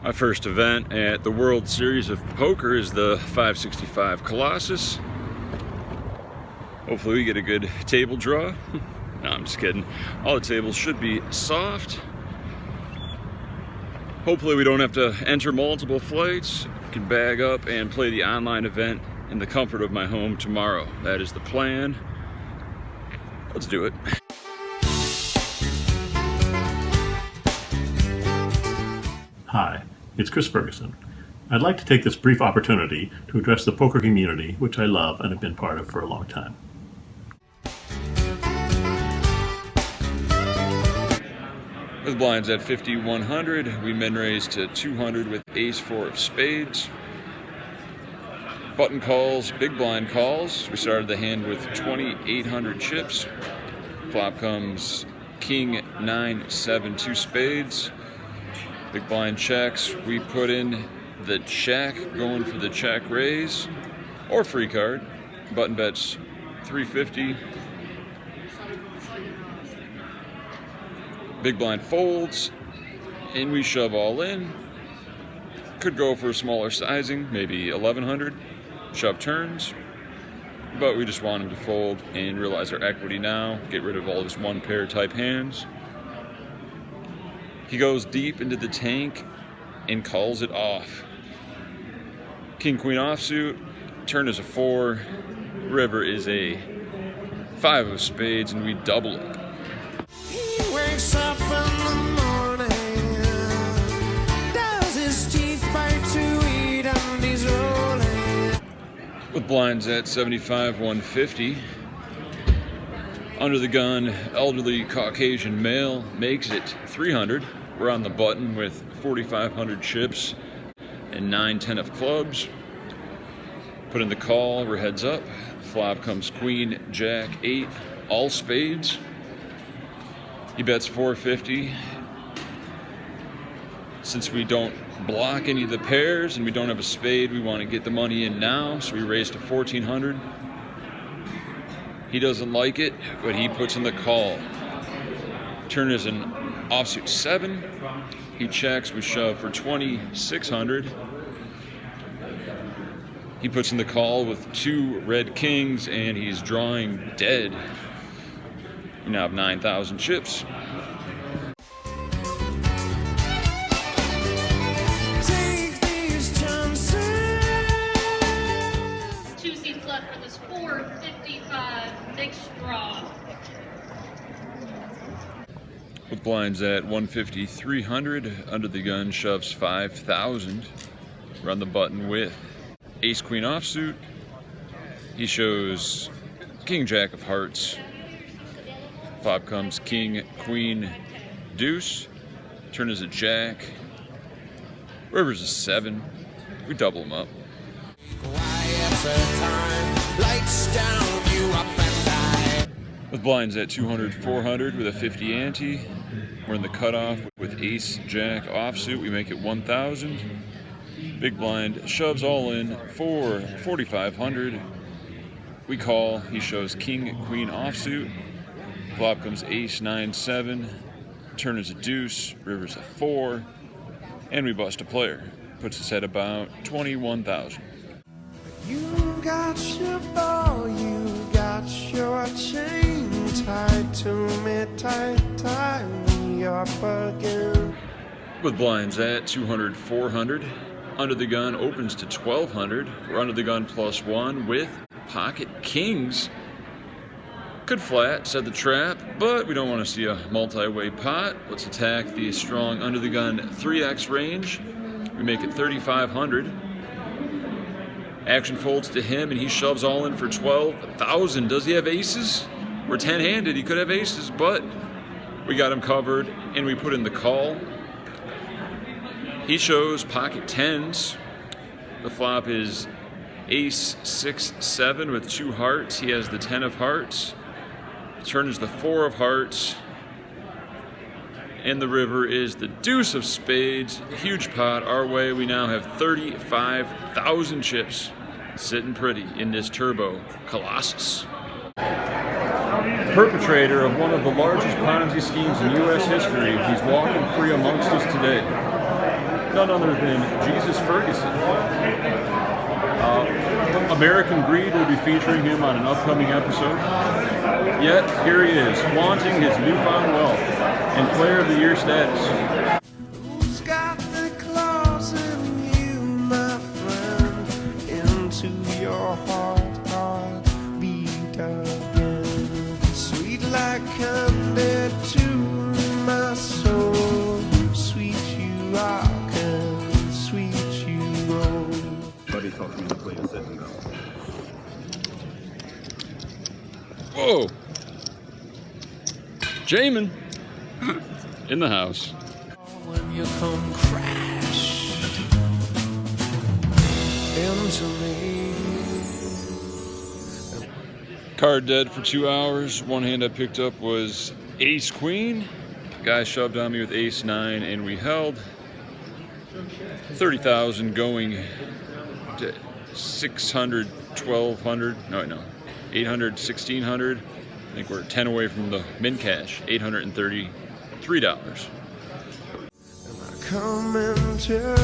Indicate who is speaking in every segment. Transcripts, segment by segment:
Speaker 1: My first event at the World Series of Poker is the 565 Colossus. Hopefully we get a good table draw. No, I'm just kidding. All the tables should be soft. Hopefully we don't have to enter multiple flights. I can bag up and play the online event in the comfort of my home tomorrow. That is the plan. Let's do it.
Speaker 2: Hi, it's Chris Ferguson. I'd like to take this brief opportunity to address the poker community, which I love and have been part of for a long time.
Speaker 1: With blinds at 50-100, we min-raise to 200 with ace-4 of spades. Button calls, big blind calls. We started the hand with 2,800 chips. Flop comes king, 9-7, 2 spades. Big blind checks. We put in the check, going for the check raise or free card. Button bets 350. Big blind folds, and we shove all in. Could go for a smaller sizing, maybe 1,100. Shove turns, but we just want him to fold and realize our equity now. Get rid of all his one pair type hands. He goes deep into the tank and calls it off. King queen offsuit. Turn is a 4. River is a 5 of spades, and we double it.
Speaker 3: He wakes up in the morning, does his teeth bite to eat, and he's rolling.
Speaker 1: With blinds at 75-150. Under the gun, elderly Caucasian male makes it 300. We're on the button with 4,500 chips and 9-10 of clubs. Put in the call, we're heads up. Flop comes queen, jack, 8, all spades. He bets 450. Since we don't block any of the pairs and we don't have a spade, we want to get the money in now, so we raise to 1,400. He doesn't like it, but he puts in the call. Turn is an offsuit 7. He checks, we shove for 2,600. He puts in the call with 2 red kings, and he's drawing dead. You now have 9,000 chips.
Speaker 3: Take these chances.
Speaker 4: 2 seats left for this 455 mixed draw.
Speaker 1: With blinds at 150-300, under the gun shoves 5,000. Run the button with ace queen offsuit. He shows king jack of hearts. Flop comes king queen deuce. Turn is a jack. River's a 7. We double him up.
Speaker 3: Lights down, you up and die.
Speaker 1: With blinds at 200-400 with a 50 ante. We're in the cutoff with ace jack offsuit. We make it 1,000. Big blind shoves all in for 4,500. We call. He shows king queen offsuit. Flop comes ace 9-7. Turn is a deuce. River's a 4. And we bust a player. Puts us at about 21,000.
Speaker 3: You got your ball, you got your chain tied to me, tie me up again.
Speaker 1: With blinds at 200-400. Under the gun opens to 1,200. We're under the gun +1 with pocket kings. Could flat, set the trap, but we don't want to see a multi-way pot. Let's attack the strong under the gun 3x range. We make it 3,500. Action folds to him, and he shoves all in for 12,000. Does he have aces? We're 10-handed. He could have aces, but we got him covered, and we put in the call. He shows pocket 10s. The flop is ace 6-7 with 2 hearts. He has the 10 of hearts. Turn is the 4 of hearts. And the river is the deuce of spades. Huge pot our way. We now have 35,000 chips sitting pretty in this turbo Colossus. Perpetrator of one of the largest Ponzi schemes in U.S. history, he's walking free amongst us today. none other than Jesus Ferguson. American Greed will be featuring him on an upcoming episode. Yet, here he is, flaunting his newfound wealth and Player of the Year status.
Speaker 3: Who's got the claws in you, my friend? Into your heart beat again. Sweet like candy to my soul. Sweet you rock and sweet you roll.
Speaker 2: Buddy told me to play a sit and go.
Speaker 1: Whoa! Jamin in the house.
Speaker 3: When you come crash into me.
Speaker 1: Card dead for 2 hours. One hand I picked up was Ace Queen. Guy shoved on me with Ace 9 and we held. 30,000 going to 600, 1,200, no, 800, 1,600. I think we're 10 away from the min cash, $833.
Speaker 3: Come into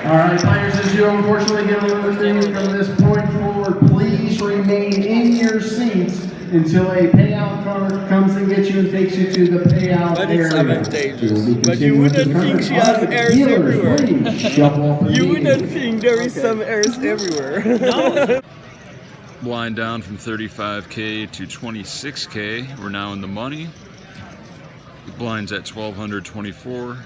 Speaker 5: All right, players, as you unfortunately get eliminated from this point forward, please remain in your seats until a payout card comes and gets you and takes you to the payout
Speaker 6: But
Speaker 5: area.
Speaker 6: it's advantageous.
Speaker 5: We will be
Speaker 6: But you
Speaker 5: continuing with
Speaker 6: wouldn't
Speaker 5: the
Speaker 6: think she
Speaker 5: tournament.
Speaker 6: has airs
Speaker 5: Dealers,
Speaker 6: everywhere.
Speaker 5: please shuffle off the
Speaker 6: You
Speaker 5: tee.
Speaker 6: wouldn't think there is some airs everywhere.
Speaker 1: Blind down from 35K to 26K. We're now in the money. The blind's at 1,224.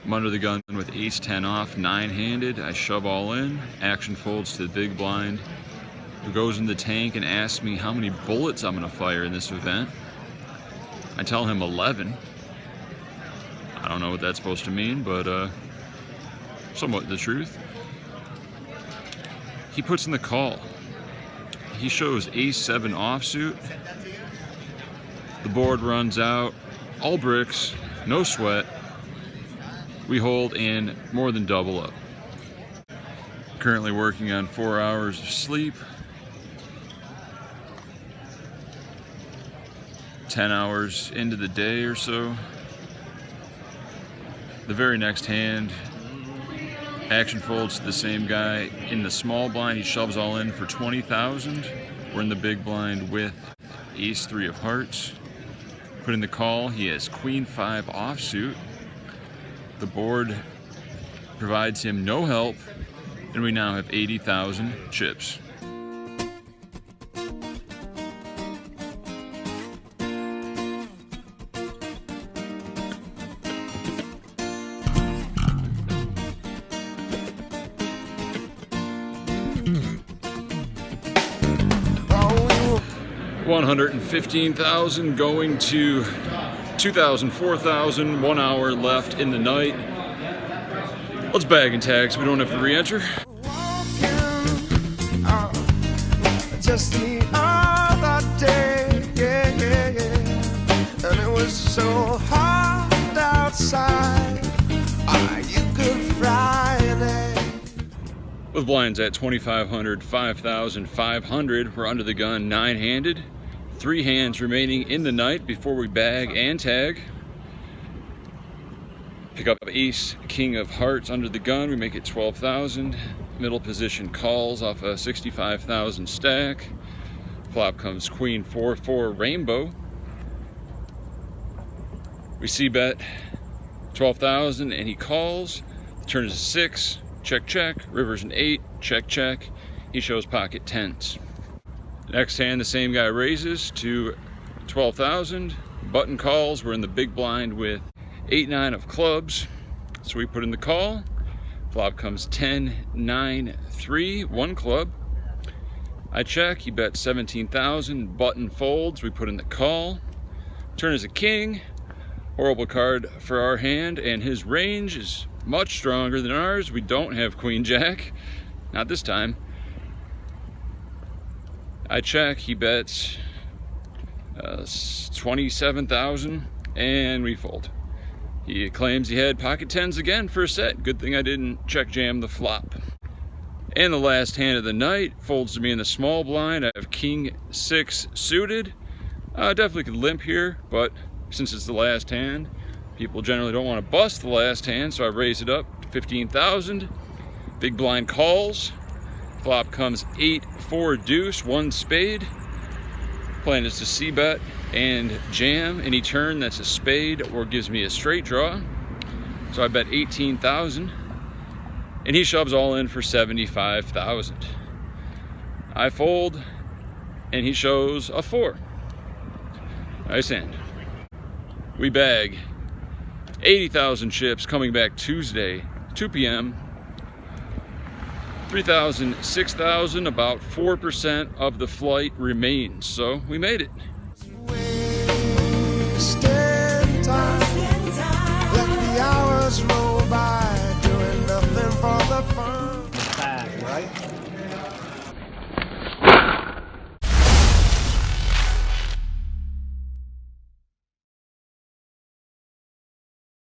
Speaker 1: I'm under the gun with Ace 10 off, 9-handed. I shove all in. Action folds to the big blind, who goes in the tank and asks me how many bullets I'm going to fire in this event. I tell him 11. I don't know what that's supposed to mean, but somewhat the truth. He puts in the call. He shows Ace 7 offsuit. The board runs out. All bricks, no sweat. We hold and more than double up. Currently working on 4 hours of sleep. 10 hours into the day or so. The very next hand, action folds to the same guy. In the small blind, he shoves all in for 20,000. We're in the big blind with Ace 3 of hearts. Put in the call, he has Queen 5 offsuit. The board provides him no help, and we now have 80,000 chips.
Speaker 3: oh,
Speaker 1: 115,000 going to 2,000, 4,000, 1 hour left in the night. Let's bag and tag so we don't have to re-enter.
Speaker 3: walking out just the other day, and it was so hot outside. You could fry an egg.
Speaker 1: With blinds at 2,500, 5,500, we're under the gun 9-handed. 3 hands remaining in the night before we bag and tag. Pick up Ace, King of Hearts under the gun. We make it 12,000. Middle position calls off a 65,000 stack. Flop comes Queen 4-4 Rainbow. We see bet 12,000 and he calls. The turn is a 6. Check, check. River's an 8. Check, check. He shows pocket 10s. Next hand, the same guy raises to 12,000. Button calls. We're in the big blind with 8-9 of clubs. So we put in the call. Flop comes 10-9-3, 1 club. I check. He bets 17,000. Button folds. We put in the call. Turn is a king. Horrible card for our hand, and his range is much stronger than ours. We don't have Queen Jack. Not this time. I check, he bets 27,000 and we fold. He claims he had pocket 10s again for a set. Good thing I didn't check jam the flop. And the last hand of the night folds to me in the small blind. I have King 6 suited. Definitely could limp here, but since it's the last hand. People generally don't want to bust the last hand, so I raise it up to 15,000. Big blind calls. Flop comes 8-4 deuce, 1 spade. Plan is to c-bet and jam any turn that's a spade or gives me a straight draw. So I bet 18,000, and he shoves all in for 75,000. I fold, and he shows a 4. Nice hand. We bag 80,000 chips coming back Tuesday, 2 p.m. 3,000, 6,000, about 4% of the flight remains. So we made it.